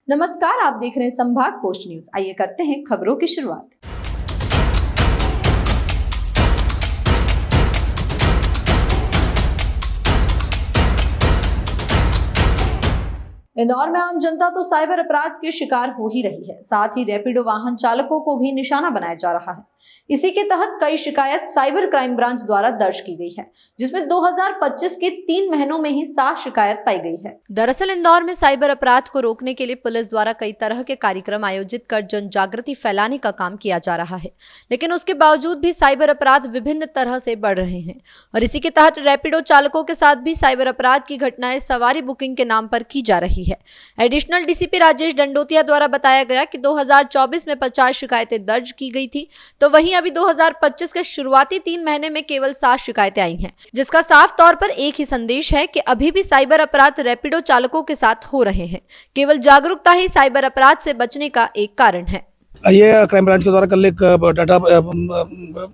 नमस्कार, आप देख रहे हैं संभाग पोस्ट न्यूज। आइए करते हैं खबरों की शुरुआत। इंदौर में आम जनता तो साइबर अपराध के शिकार हो ही रही है, साथ ही रैपिडो वाहन चालकों को भी निशाना बनाया जा रहा है। इसी के तहत कई शिकायत साइबर क्राइम ब्रांच द्वारा दर्ज की गई है, जिसमें 2025 के 3 महीनों में ही 7 शिकायत पाई गई है। दरअसल इंदौर में साइबर अपराध को रोकने के लिए पुलिस द्वारा कई तरह के कार्यक्रम आयोजित कर जन जागृति फैलाने का काम किया जा रहा है, लेकिन उसके बावजूद भी साइबर अपराध विभिन्न तरह से बढ़ रहे हैं। और इसी के तहत रैपिडो चालकों के साथ भी साइबर अपराध की घटनाएं सवारी बुकिंग के नाम पर की जा रही है। एडिशनल डीसीपी राजेश दंडोतिया द्वारा बताया गया कि 2024 में 50 शिकायतें दर्ज की गई थी, तो वहीं अभी 2025 के शुरुआती 3 महीने में केवल 7 शिकायतें आई हैं, जिसका साफ तौर पर एक ही संदेश है कि अभी भी साइबर अपराध रैपिडो चालकों के साथ हो रहे हैं। केवल जागरूकता ही साइबर अपराध से बचने का एक कारण है। ये क्राइम ब्रांच के द्वारा कल एक डाटा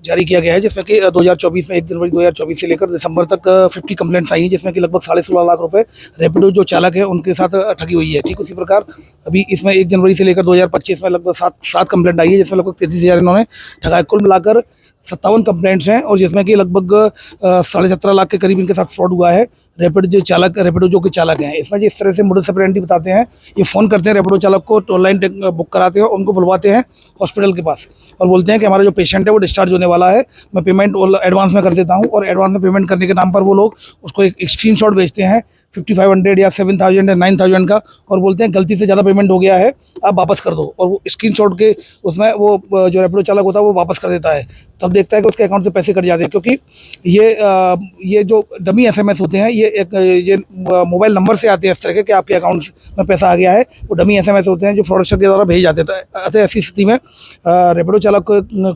जारी किया गया है, जिसमें कि 2024 में 1 जनवरी 2024 से लेकर दिसंबर तक 50 कंप्लेंट्स आई हैं, जिसमें कि लगभग 16.5 लाख रुपए रैपिडो जो चालक है उनके साथ ठगी हुई है। ठीक उसी प्रकार अभी इसमें 1 जनवरी से लेकर 2025 में लगभग 7 कंप्लेंट आई है, जिसमें लगभग 33,000 इन्होंने ठगाया। कुल मिलाकर 57 कंप्लेंट्स हैं, और जिसमें कि लगभग 17.5 लाख के करीब इनके साथ फ्रॉड हुआ है। रैपिडो जो कि चालक हैं, इसमें इस तरह से मोडस ऑपरेंडी बताते हैं। ये फ़ोन करते हैं रैपिडो चालक को, ऑनलाइन बुक कराते हैं, उनको बुलवाते हैं हॉस्पिटल के पास और बोलते हैं कि हमारा जो पेशेंट है वो डिस्चार्ज होने वाला है, मैं पेमेंट एडवांस में कर देता हूँ। और एडवांस में पेमेंट करने के नाम पर वो लोग उसको एक स्क्रीनशॉट भेजते हैं 5500 या 7000 या 9000 का, और बोलते हैं गलती से ज़्यादा पेमेंट हो गया है, आप वापस कर दो। और वो स्क्रीनशॉट के उसमें वो जो रैपिडो चालक होता है वो वापस कर देता है। तब देखता है कि उसके अकाउंट से पैसे कट जाते हैं, क्योंकि ये जो डमी SMS होते हैं ये मोबाइल नंबर से आते हैं इस तरह के कि आपके अकाउंट में पैसा आ गया है। वो डमी SMS होते हैं जो फ्रॉडस्टर के द्वारा भेज जाते हैं। अतः ऐसी स्थिति में रैपिडो चालक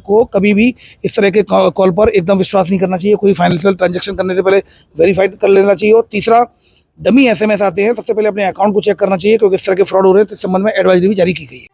को कभी भी इस तरह के कॉल पर एकदम विश्वास नहीं करना चाहिए। कोई फाइनेंशियल ट्रांजेक्शन करने से पहले वेरीफाइड कर लेना चाहिए। और तीसरा, डमी SMS आते हैं, सबसे पहले अपने अकाउंट को चेक करना चाहिए, क्योंकि इस तरह के फ्रॉड हो रहे हैं। तो इस संबंध में एडवाइजरी भी जारी की गई है।